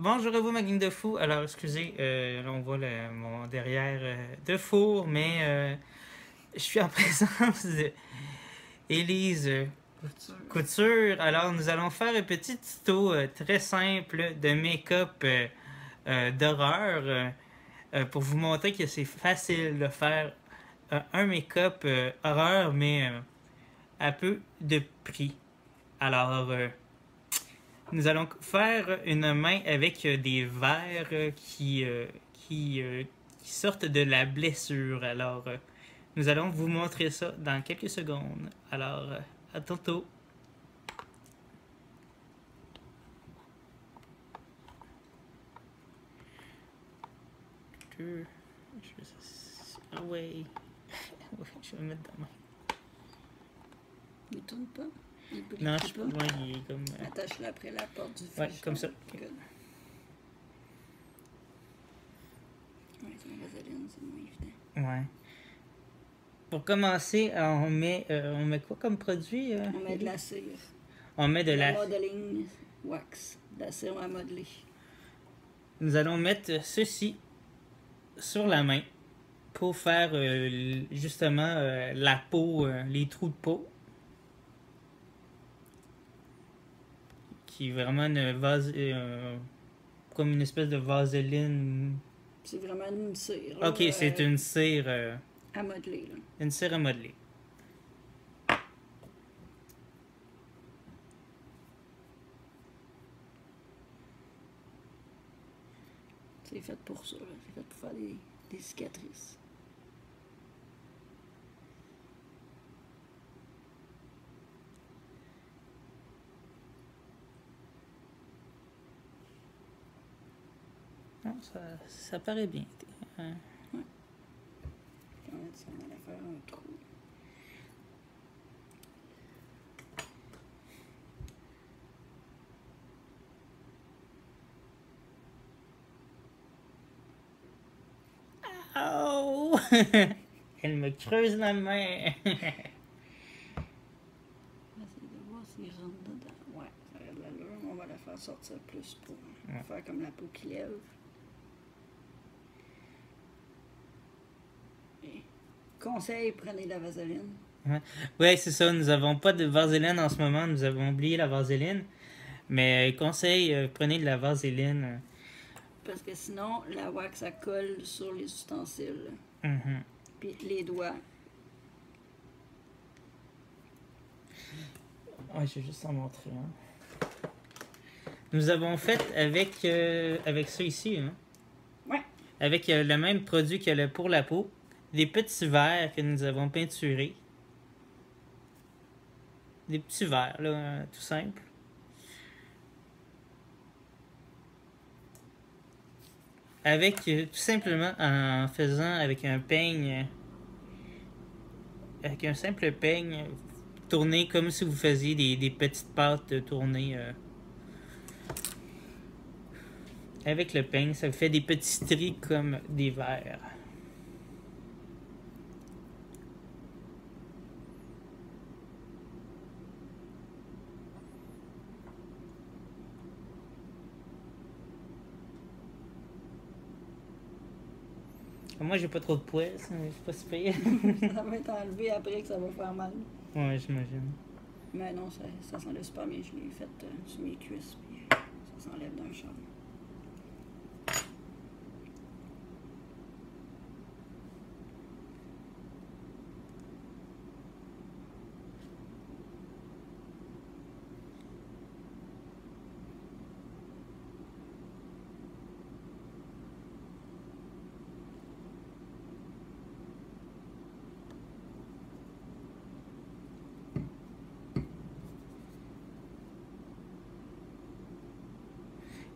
Bonjour à vous, ma gang de fous. Alors, excusez, là, on voit mon derrière de four, mais je suis en présence d'Élise Couture. Alors, nous allons faire un petit tuto très simple de make-up d'horreur pour vous montrer que c'est facile de faire un make-up horreur, mais à peu de prix. Alors, nous allons faire une main avec des verres qui sortent de la blessure. Alors, nous allons vous montrer ça dans quelques secondes. Alors, à tantôt. Ah ouais. Je vais me mettre dans ma main. Il tourne pas? Il brille Non, pas? ouais, il est comme... Attache-le après la porte du Ouais, frigidaire. comme ça. Good. Ouais, c'est la vaseline, c'est moins évident. Ouais. Pour commencer, on met quoi comme produit? On met de la cire. On met de la... modeling wax. De la cire à modeler. Nous allons mettre ceci sur la main pour faire justement la peau, les trous de peau. Qui est vraiment comme une espèce de vaseline. C'est vraiment une cire. Ok, c'est une cire. À modeler, là. Une cire à modeler. C'est fait pour ça, là. C'est fait pour faire des cicatrices. Non, ça paraît bien. Hein? Ouais. On allait faire un trou. Oh! Elle me creuse la main. Essaye de voir s'il rentre dedans. Ouais, ça a de l'allure. On va la faire sortir plus pour faire comme la peau qui lève. Et conseil, prenez de la vaseline. Ouais, c'est ça. Nous n'avons pas de vaseline en ce moment. Nous avons oublié la vaseline. Mais conseil, prenez de la vaseline. Parce que sinon, la wax, ça colle sur les ustensiles. Mhm. Puis les doigts. Ouais, je vais juste en montrer. Hein. Nous avons fait avec ça ici. Hein. Ouais. Avec le même produit que pour la peau. Des petits verres que nous avons peinturés. Des petits verres, là, tout simple. Avec, tout simplement, en faisant avec un peigne, avec un simple peigne, tourner comme si vous faisiez des petites pâtes tournées. Avec le peigne, ça fait des petits stries comme des verres. Moi, j'ai pas trop de poils, c'est pas si pire. Ça va être enlevé après que ça va faire mal. Ouais, j'imagine. Mais non, ça s'enlève super bien. Je l'ai fait sur mes cuisses. Puis ça s'enlève d'un charme.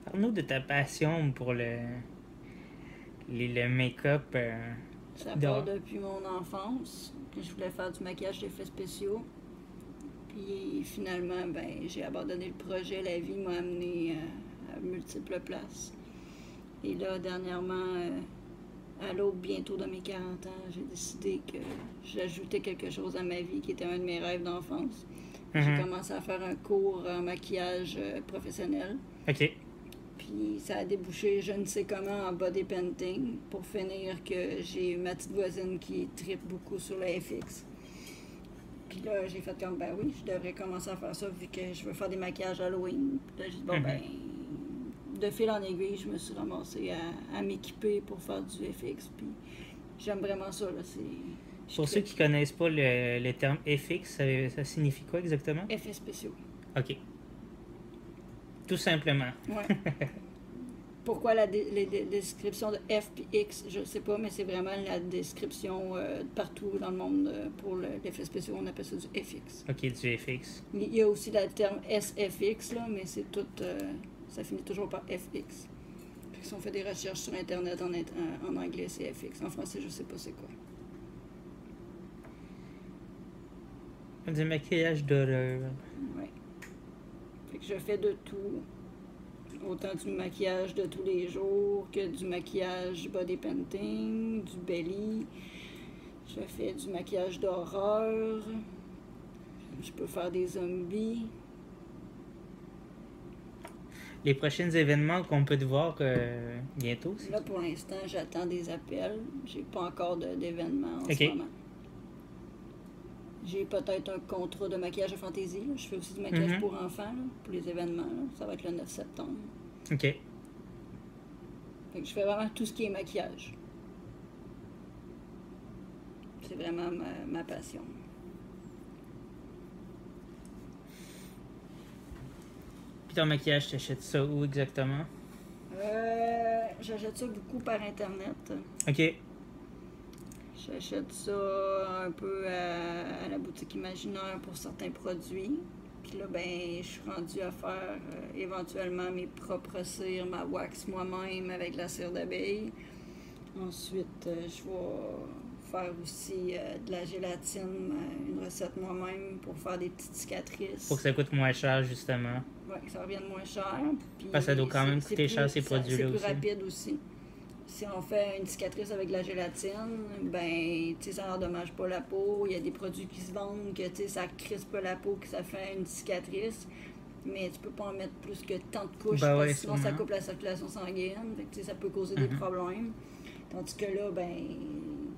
Parle-nous de ta passion pour le make-up. Ça part depuis mon enfance, que je voulais faire du maquillage d'effets spéciaux. Puis finalement, ben, j'ai abandonné le projet. La vie m'a amené à multiples places. Et là, dernièrement, à l'aube bientôt de mes 40 ans, j'ai décidé que j'ajoutais quelque chose à ma vie qui était un de mes rêves d'enfance. J'ai commencé à faire un cours en maquillage professionnel. OK. Puis Puis ça a débouché je ne sais comment en body painting pour finir que j'ai ma petite voisine qui tripe beaucoup sur le FX. Puis là, j'ai fait comme, ben oui, je devrais commencer à faire ça vu que je veux faire des maquillages Halloween. Puis là, j'ai dit, bon, ben, de fil en aiguille, je me suis ramassée à m'équiper pour faire du FX. Puis j'aime vraiment ça, là. Pour ceux qui connaissent pas le terme FX, ça signifie quoi exactement? Effets spéciaux. OK. Tout simplement. Ouais. Pourquoi les descriptions de F et X, je ne sais pas, mais c'est vraiment la description partout dans le monde pour l'effet spéciaux, on appelle ça du FX. OK, du FX. Il y a aussi le terme SFX, là, mais c'est tout, ça finit toujours par FX. Puis si on fait des recherches sur Internet en anglais, c'est FX. En français, je ne sais pas c'est quoi. Du maquillage d'horreur. Oui. Fait que je fais de tout. Autant du maquillage de tous les jours que du maquillage body painting, du belly. Je fais du maquillage d'horreur. Je peux faire des zombies. Les prochains événements qu'on peut te voir bientôt? Là, pour l'instant, j'attends des appels. J'ai pas encore d'événements en ce moment. J'ai peut-être un contrat de maquillage de fantaisie. Là. Je fais aussi du maquillage pour enfants, là, pour les événements. Là. Ça va être le 9 septembre. OK. Fait que je fais vraiment tout ce qui est maquillage. C'est vraiment ma passion. Puis ton maquillage, t'achètes ça où exactement? J'achète ça beaucoup par Internet. OK. J'achète ça un peu à la boutique imaginaire pour certains produits. Puis là, ben, je suis rendue à faire éventuellement mes propres cires, ma wax moi-même avec la cire d'abeille. Ensuite, je vais faire aussi de la gélatine, une recette moi-même pour faire des petites cicatrices. Pour que ça coûte moins cher, justement. Oui, que ça revienne moins cher. Puis parce que ça doit quand même coûter cher, ces produits-là aussi. C'est plus rapide aussi. Si on fait une cicatrice avec de la gélatine, ben, tu sais, ça n'endommage pas la peau. Il y a des produits qui se vendent que, tu sais, ça crispe la peau, que ça fait une cicatrice. Mais tu peux pas en mettre plus que tant de couches, ben parce que sinon ça coupe la circulation sanguine. Fait que, tu sais, ça peut causer des problèmes. Tandis que là, ben,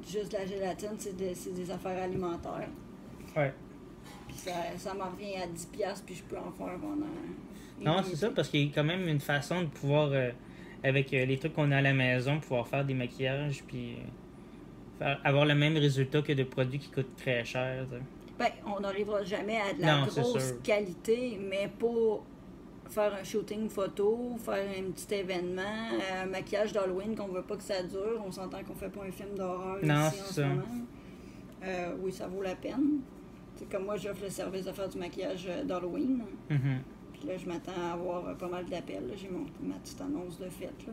juste la gélatine, c'est des affaires alimentaires. Ouais. Puis ça m'en revient à 10$, puis je peux en faire pendant... Non, c'est ça, parce qu'il y a quand même une façon de pouvoir... avec les trucs qu'on a à la maison, pouvoir faire des maquillages, puis avoir le même résultat que des produits qui coûtent très cher. T'sais. Ben, on n'arrivera jamais à de la grosse qualité, mais pour faire un shooting photo, faire un petit événement, un maquillage d'Halloween qu'on veut pas que ça dure, on s'entend qu'on fait pas un film d'horreur ici en ce moment. Oui, ça vaut la peine. C'est comme moi, j'offre le service de faire du maquillage d'Halloween. Là, je m'attends à avoir pas mal d'appels. J'ai ma petite annonce de fête. Là.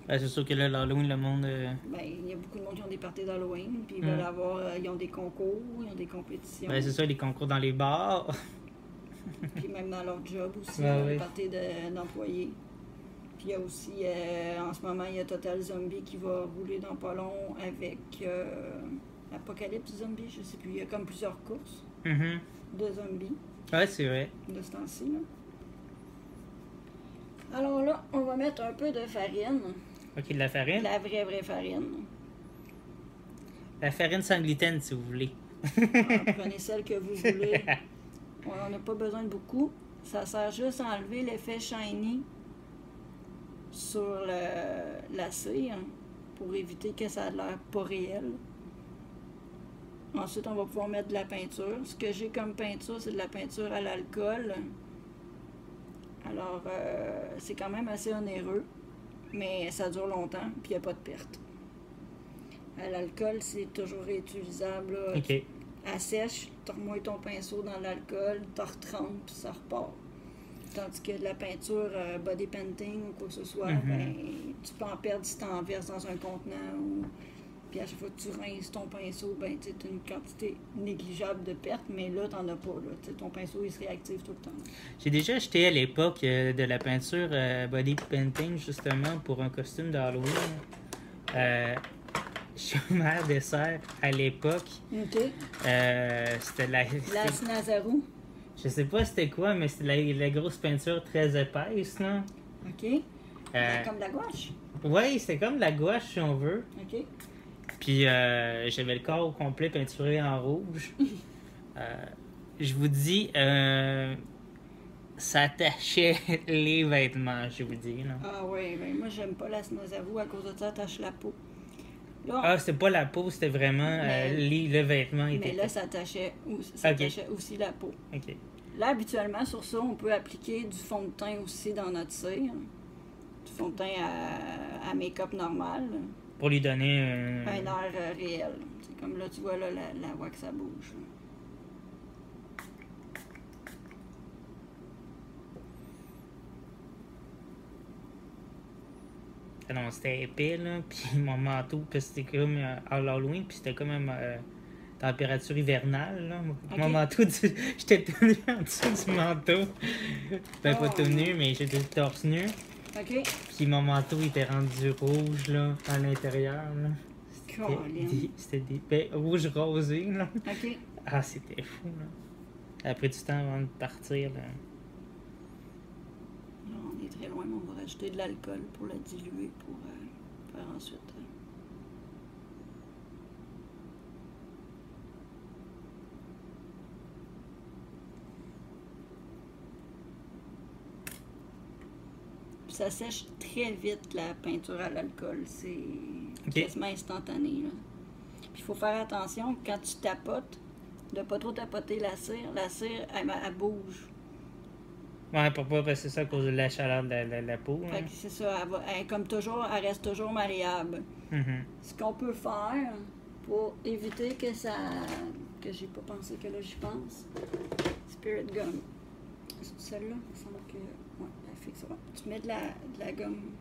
Ben, c'est sûr que là, l'Halloween, le monde... Ben, il y a beaucoup de monde qui ont des parties d'Halloween, puis ils veulent avoir... ils ont des concours, ils ont des compétitions. Ben, c'est ça, les concours dans les bars. Puis même dans leur job aussi, des parties d'employés. Puis il y a aussi, en ce moment, il y a Total Zombie qui va rouler dans pas long avec Apocalypse Zombie, je sais plus. Il y a comme plusieurs courses de zombies. Ouais, c'est vrai. De ce temps-ci, là. Alors là, on va mettre un peu de farine. OK, de la farine? La vraie farine. La farine sans gluten, si vous voulez. Prenez celle que vous voulez. On n'a pas besoin de beaucoup. Ça sert juste à enlever l'effet shiny sur la cire pour éviter que ça ait l'air pas réel. Ensuite, on va pouvoir mettre de la peinture. Ce que j'ai comme peinture, c'est de la peinture à l'alcool. Alors, c'est quand même assez onéreux, mais ça dure longtemps, puis il n'y a pas de perte. L'alcool, c'est toujours réutilisable. Là. OK. À sèche, tu remoilles ton pinceau dans l'alcool, tu retrempes, puis ça repart. Tandis que de la peinture body painting ou quoi que ce soit, ben, tu peux en perdre si tu en verses dans un contenant ou... Puis à chaque fois que tu rinces ton pinceau, ben, tu as une quantité négligeable de pertes, mais là, tu n'en as pas. Là. Ton pinceau, il se réactive tout le temps. J'ai déjà acheté à l'époque de la peinture body painting, justement, pour un costume d'Halloween. Chez Mère Dessert, à l'époque. OK. C'était la... Las Nazarou. Je sais pas c'était quoi, mais c'était la grosse peinture très épaisse, là. OK. Comme de la gouache? Ouais, c'était comme de la gouache, si on veut. OK. Puis j'avais le corps au complet peinturé en rouge. Je vous dis, ça attachait les vêtements, je vous dis. Là. Ah oui, ben moi, j'aime pas la Snozavou à cause de ça, attache la peau. Là, Ah, c'était pas la peau, c'était vraiment le vêtement. mais là, ça attachait aussi la peau. OK. Là, habituellement, sur ça, on peut appliquer du fond de teint aussi dans notre cire. Du fond de teint à make-up normal. Pour lui donner Un air réel. C'est comme là, tu vois, là, la wax, ça bouge. Non, c'était épais, là. Puis mon manteau, puis c'était comme à l'Halloween, puis c'était comme température hivernale, là. Ok. Mon manteau, j'étais tenu en dessous du manteau. Ben, pas tout nu, mais j'étais torse nu. OK. Puis mon manteau était rendu rouge, là, à l'intérieur, là. C'était des rouge rosé, là. OK. Ah, c'était fou, là. Ça a pris du temps avant de partir, là. Là, on est très loin, mais on va rajouter de l'alcool pour le diluer pour faire ensuite. Puis ça sèche très vite, la peinture à l'alcool. C'est quasiment instantané. Là. Puis il faut faire attention, quand tu tapotes, de pas trop tapoter la cire. La cire, elle bouge. Ouais, pourquoi? Parce que c'est ça à cause de la chaleur de la peau. Fait que c'est ça, comme toujours, elle reste toujours malléable. Ce qu'on peut faire pour éviter que ça... que j'ai pas pensé que là j'y pense, Spirit Gum. C'est celle-là? Il semble que... Ouais, elle fixe ça. Tu mets de la gomme,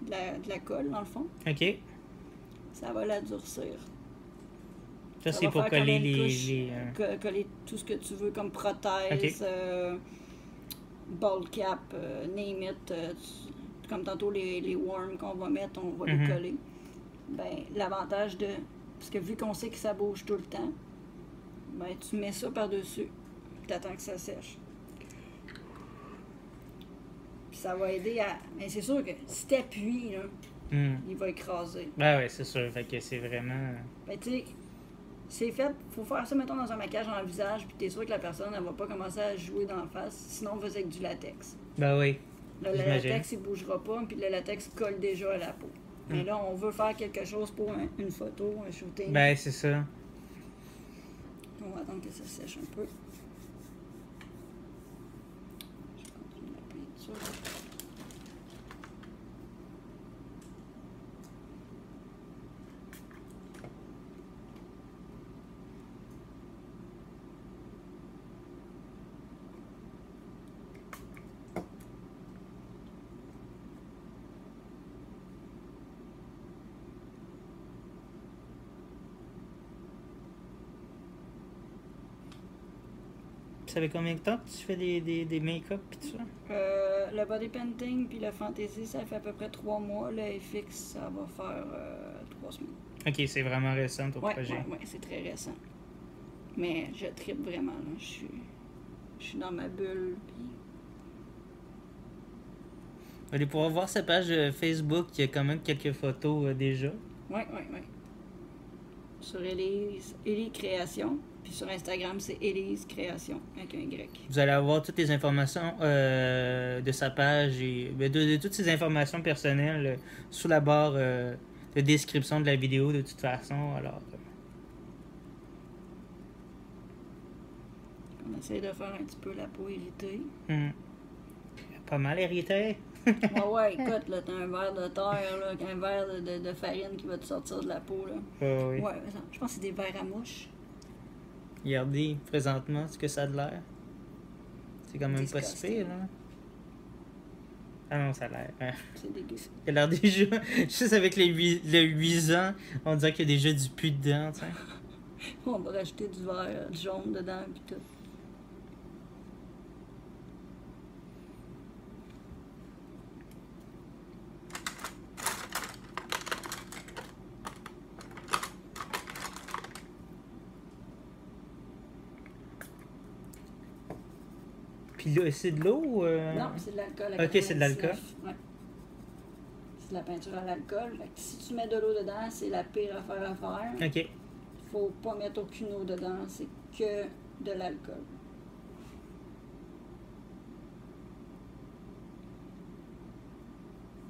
de la colle dans le fond. OK. Ça va la durcir. Ça c'est pour coller coller tout ce que tu veux comme prothèse, ball cap, name it, comme tantôt les worms qu'on va mettre, on va les coller. Ben, l'avantage de... Parce que vu qu'on sait que ça bouge tout le temps, ben, tu mets ça par-dessus, puis t'attends que ça sèche. Puis ça va aider à... Mais c'est sûr que si t'appuies, là, il va écraser. Ben ouais, c'est sûr. Fait que c'est vraiment... Ben, tu sais, c'est fait... Faut faire ça, mettons, dans un maquillage dans le visage, puis t'es sûr que la personne, elle va pas commencer à jouer d'en face. Sinon, on faisait avec du latex. Ben oui. Le latex, il bougera pas, puis le latex colle déjà à la peau. Mais là, on veut faire quelque chose pour une photo, un shooting. Ben, c'est ça. On va attendre que ça sèche un peu. Je continue la peinture. Ça fait combien de temps que tu fais des make-up pis tout ça? Le body painting puis le fantasy, ça fait à peu près 3 mois. Le FX, ça va faire 3 semaines. Ok, c'est vraiment récent ton projet. Oui, c'est très récent. Mais je tripe vraiment. Là. Je suis dans ma bulle. Puis... Vous allez pouvoir voir sa page Facebook, il y a quand même quelques photos déjà. Oui. Sur Élise Création. Puis sur Instagram, c'est Élise Création, avec un Y. Vous allez avoir toutes les informations de sa page et de toutes ses informations personnelles sous la barre de description de la vidéo de toute façon. Alors, on essaie de faire un petit peu la peau irritée. Pas mal irrité. Ouais, écoute, là, t'as un verre de terre, là, un verre de farine qui va te sortir de la peau, là. Oui. Ouais, je pense que c'est des verres à mouche. Regardez présentement ce que ça a de l'air. C'est quand même pas si pire, là. Ah non, ça a l'air. C'est dégueu. Il a l'air déjà. Juste avec le 8 ans, on dirait qu'il y a déjà du pu dedans, tu sais. On va rajouter du verre jaune dedans, puis tout. Puis là, c'est de l'eau ou... Non, c'est de l'alcool. Ok, c'est de l'alcool. Ouais. de la peinture à l'alcool. Fait que si tu mets de l'eau dedans, c'est la pire affaire à faire. OK. Faut pas mettre aucune eau dedans, c'est que de l'alcool.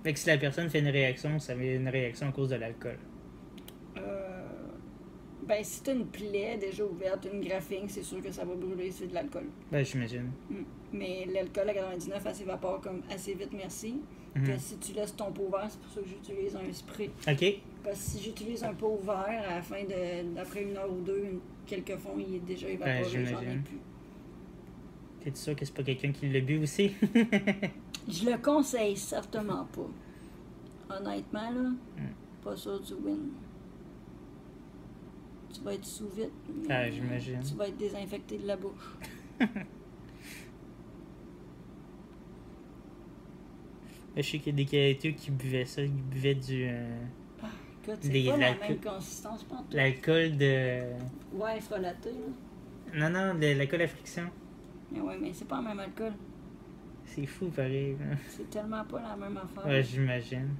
Fait que si la personne fait une réaction, ça fait une réaction à cause de l'alcool. Ben, si t'as une plaie déjà ouverte, une graphine, c'est sûr que ça va brûler, c'est de l'alcool. Ben, j'imagine. Mais l'alcool à 99, elle s'évapore comme assez vite, merci. Que si tu laisses ton pot ouvert, c'est pour ça que j'utilise un spray. OK. Parce que si j'utilise un pot ouvert, à la fin d'après une heure ou deux, quelques fonds, il est déjà évaporé, j'en ai plus. T'es sûr que c'est pas quelqu'un qui l'a bu aussi? Je le conseille certainement pas. Honnêtement, là, pas sûr du win. Tu vas être sous vite. J'imagine. Tu vas être désinfecté de la bouche. Je sais qu'il y a des Canadiens qui buvaient ça, ils buvaient du... Écoute, c'est pas la même consistance, pas en tout. L'alcool de... Ouais, frelaté, là. Non, l'alcool à friction. Mais ouais, mais c'est pas le même alcool. C'est fou, pareil. Hein. C'est tellement pas la même affaire. Ouais, j'imagine.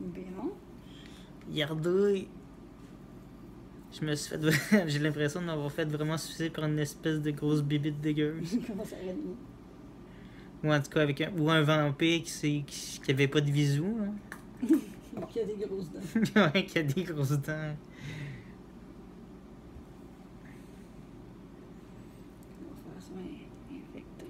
Bien. Regardez. Je me suis fait... J'ai l'impression de m'avoir fait vraiment sucer par une espèce de grosse bibite dégueuse. Comment ça aurait dit? Ou en tout cas avec un vampire qui avait pas de visou. Hein. Qui a des grosses dents. Ouais, qui a des grosses dents. On va faire ça infecté.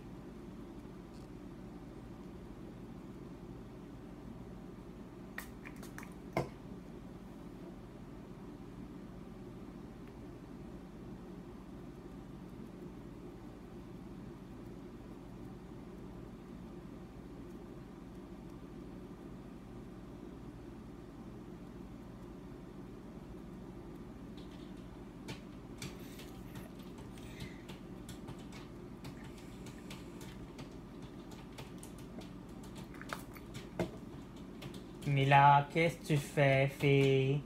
Mais là, qu'est-ce que tu fais, fille?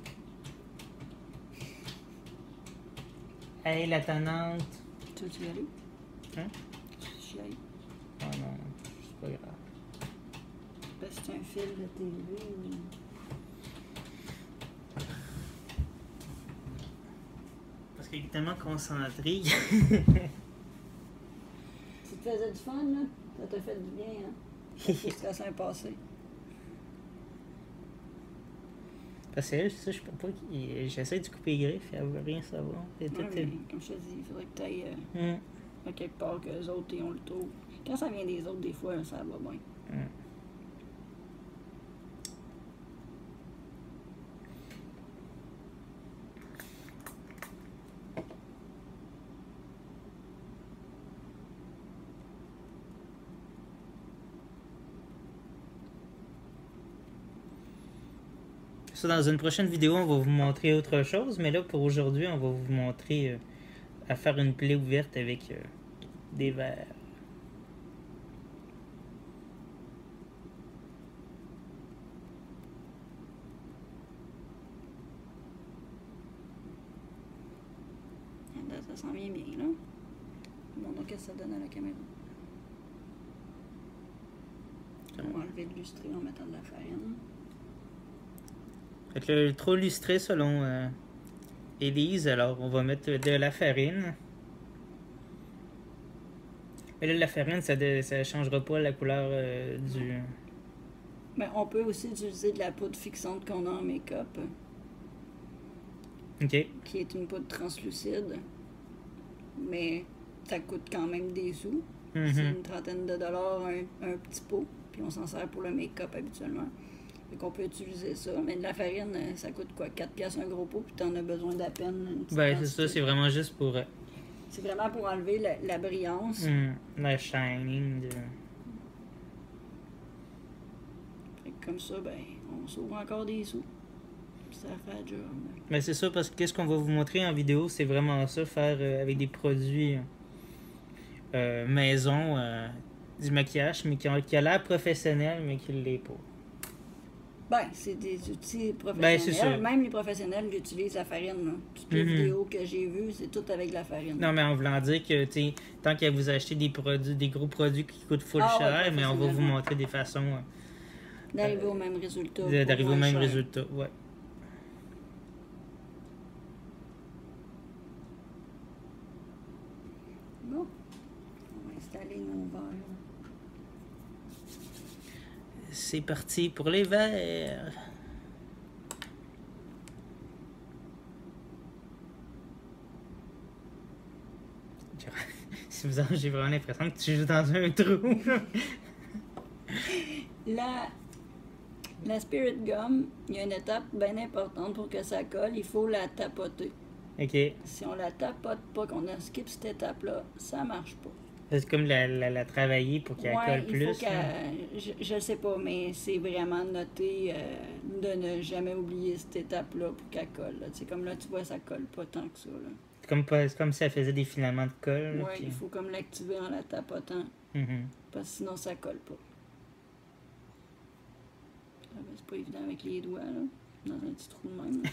Hey, la tenante. Tu veux-tu y aller? Hein? Tu veux y aller? Oh non, c'est pas grave. Parce que c'est un fil de TV ou... Parce qu'il est tellement concentré. Si tu faisais du fun, là, ça t'a fait du bien, hein? Jusqu'à s'en passer. Parce que ça, je peux pas. J'essaie de couper les griffes et elle veut rien savoir. Ouais, mais, comme je te dis, il faudrait que tu ailles à quelque part que les autres ils ont le tour. Quand ça vient des autres, des fois, ça va bien. Ça, dans une prochaine vidéo, on va vous montrer autre chose, mais là, pour aujourd'hui, on va vous montrer à faire une plaie ouverte avec des verres. Ça sent bien, là. Montre qu'est-ce que ça donne à la caméra. On va enlever le lustré en mettant de la farine. Fait que trop lustré selon Élise, alors on va mettre de la farine. Mais là, la farine, ça changera pas la couleur du... Mais on peut aussi utiliser de la poudre fixante qu'on a en make-up. OK. Qui est une poudre translucide. Mais ça coûte quand même des sous. C'est une trentaine de dollars un petit pot. Puis on s'en sert pour le make-up habituellement. Fait qu'on peut utiliser ça. Mais de la farine, ça coûte quoi? 4 piastres un gros pot, puis t'en as besoin d'à peine une petite Ben, c'est ça, c'est vraiment juste pour... C'est vraiment pour enlever la brillance. La shining de... Fait que comme ça, ben, on sauve encore des sous. Puis ça fait le job. Ben, c'est ça, parce que qu'est-ce qu'on va vous montrer en vidéo, c'est vraiment ça, faire avec des produits maison, du maquillage, mais qui a l'air professionnel, mais qui l'est pas. Ben, c'est des outils Ben, c'est professionnels. ça. Même les professionnels utilisent la farine. Là. Toutes les Mhm. vidéos que j'ai vues, c'est tout avec la farine. Non, mais en voulant dire que, tu sais, tant qu'à vous acheter des produits, des gros produits qui coûtent full Ah ouais, cher, mais on va vous professionnellement. montrer des façons D'arriver au même résultat. pour d'arriver au moins même cher. résultat. Ouais. Bon, on va installer nos verres. C'est parti pour les verres. Si vous avez, j'ai vraiment l'impression que tu joues dans un trou. La Spirit Gum, il y a une étape bien importante pour que ça colle. Il faut la tapoter. Ok. Si on la tapote pas, qu'on a skip cette étape-là, ça marche pas. C'est comme la travailler pour qu'elle Ouais, colle il plus. faut je sais pas, mais c'est vraiment noté de ne jamais oublier cette étape-là pour qu'elle colle. Là. Comme là, tu vois, ça colle pas tant que ça. Là. C'est comme si elle faisait des filaments de colle. Ouais, Puis... il faut comme l'activer en la tapotant, Mhm. parce que sinon ça colle pas. Ah, ben, c'est pas évident avec les doigts, là, dans un petit trou de même. Là.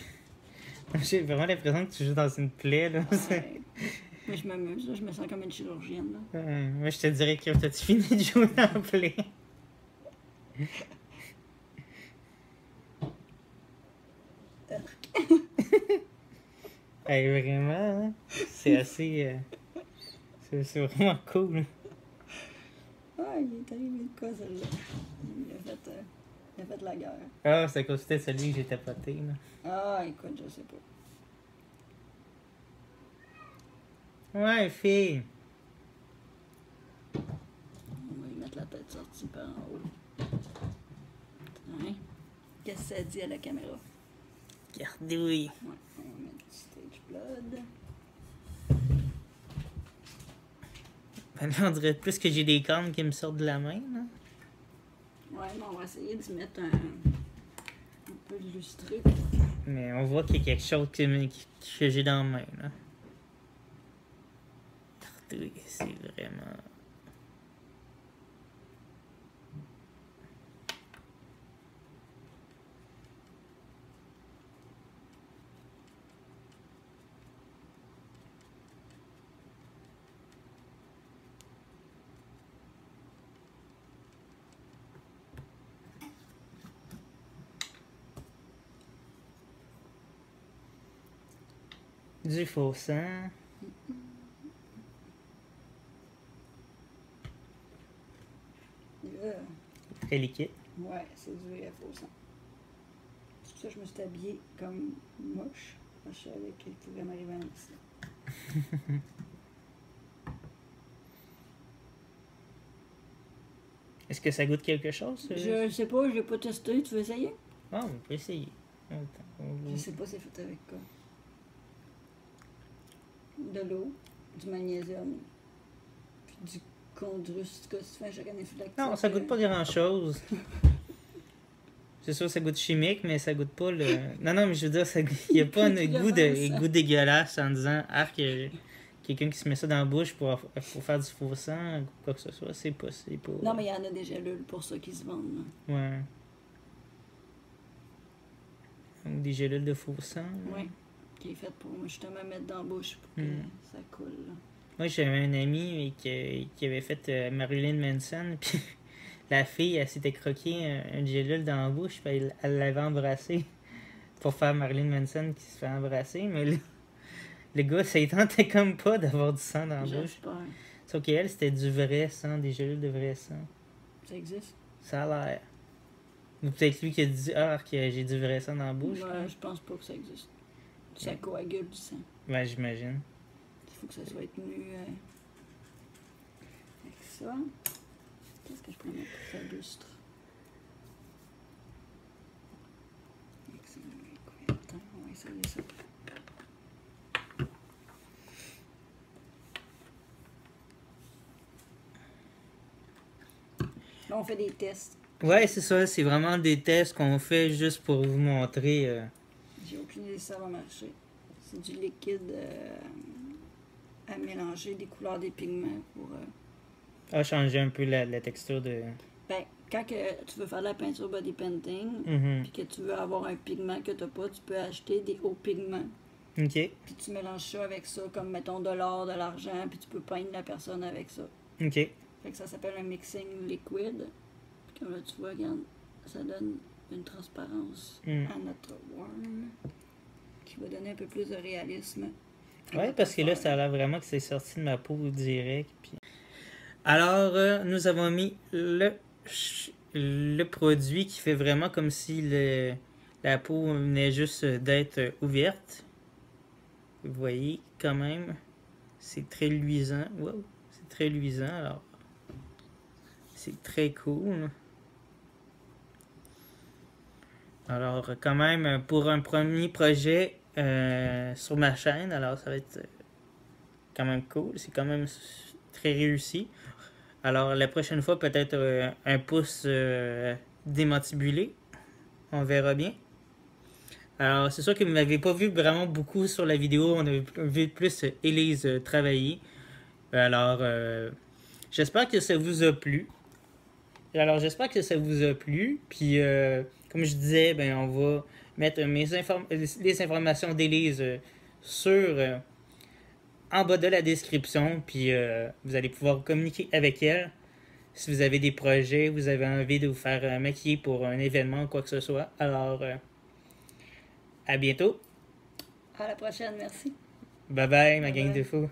J'ai vraiment l'impression que tu joues dans une plaie. Là. Ouais. Mais je m'amuse, là, je me sens comme une chirurgienne. Là. Moi, je te dirais que t'as-tu fini de jouer en plaie? Hey, vraiment, hein? C'est assez... c'est vraiment cool. Ah, il est arrivé de quoi, celle-là? Il a fait la guerre. Ah, c'est à cause que c'était celui que j'ai tapoté, là. Ah, écoute, je sais pas. Ouais, fille. On va lui mettre la tête sortie par en haut. Hein? Qu'est-ce que ça dit à la caméra? Gardouille. Ouais, on va mettre du stage blood. Ben là, on dirait plus que j'ai des cornes qui me sortent de la main, là. Ouais, mais on va essayer de se mettre un peu de lustré. Mais on voit qu'il y a quelque chose que j'ai dans la main, là. Gardouille, c'est vraiment... Du faux sang. Très liquide. Ouais, c'est du VF au sang. C'est pour ça que je me suis habillée comme moche. Parce que je savais qu'il pouvait m'arriver un accident. Est-ce que ça goûte quelque chose? Je sais pas, je l'ai pas testé. Tu veux essayer? Ah, on peut essayer. Attends, Je sais pas c'est fait avec quoi. De l'eau, du magnésium, puis du chondrus. Tu fais un choc anaphylactique. Non, ça goûte pas grand-chose. C'est sûr, ça goûte chimique, mais ça goûte pas le... Non, non, mais je veux dire, il n'y a pas un goût dégueulasse en disant « Ah, quelqu'un qui se met ça dans la bouche pour faire du faux sang, ou quoi que ce soit, c'est pas... Non, mais il y en a des gélules pour ça qui se vendent. Là. Ouais. Donc, des gélules de faux sang. Oui, qui est faite pour justement mettre dans la bouche pour que ça coule. Là. Moi, j'avais un ami qui avait fait Marilyn Manson, puis la fille, elle s'était croqué un gélule dans la bouche, puis elle l'avait embrassé pour faire Marilyn Manson qui se fait embrasser, mais le gars, ça ne tentait comme pas d'avoir du sang dans la bouche. J'espère. Sauf qu'elle, c'était du vrai sang, des gélules de vrai sang. Ça existe? Ça a l'air. Ou peut-être lui qui a dit « Ah, que j'ai du vrai sang dans la bouche. » Ouais, je pense pas que ça existe. Ça coagule du sang. Ben, j'imagine. Il faut que ça soit tenu avec ça. Qu'est-ce que je peux mettre pour faire lustre? Attends, on va essayer ça. Là, on fait des tests. Ouais, c'est ça. C'est vraiment des tests qu'on fait juste pour vous montrer. J'ai aucune idée si ça va marcher. C'est du liquide à mélanger des couleurs des pigments pour... changer un peu la texture de... Ben, quand que tu veux faire de la peinture body painting, puis que tu veux avoir un pigment que tu n'as pas, tu peux acheter des hauts pigments. OK. Puis tu mélanges ça avec ça, comme mettons de l'or, de l'argent, puis tu peux peindre la personne avec ça. OK. Fait que ça s'appelle un mixing liquide. Puis comme là, tu vois, regarde, ça donne une transparence à notre worm qui va donner un peu plus de réalisme. Oui, parce que là, ça a l'air vraiment que c'est sorti de ma peau direct. Puis... Alors, nous avons mis le produit qui fait vraiment comme si la peau venait juste d'être ouverte. Vous voyez, quand même, c'est très luisant. Wow, c'est très luisant, alors c'est très cool. Alors, quand même, pour un premier projet sur ma chaîne, alors ça va être quand même cool. C'est quand même très réussi. Alors, la prochaine fois, peut-être un pouce démantibulé. On verra bien. Alors, c'est sûr que vous ne m'avez pas vu vraiment beaucoup sur la vidéo. On a vu plus Élise travailler. Alors, j'espère que ça vous a plu. Alors, j'espère que ça vous a plu. Puis, comme je disais, ben, on va mettre les informations d'Élise en bas de la description. Puis, vous allez pouvoir communiquer avec elle. Si vous avez des projets, vous avez envie de vous faire maquiller pour un événement ou quoi que ce soit. Alors, à bientôt. À la prochaine, merci. Bye bye, ma gang de fous.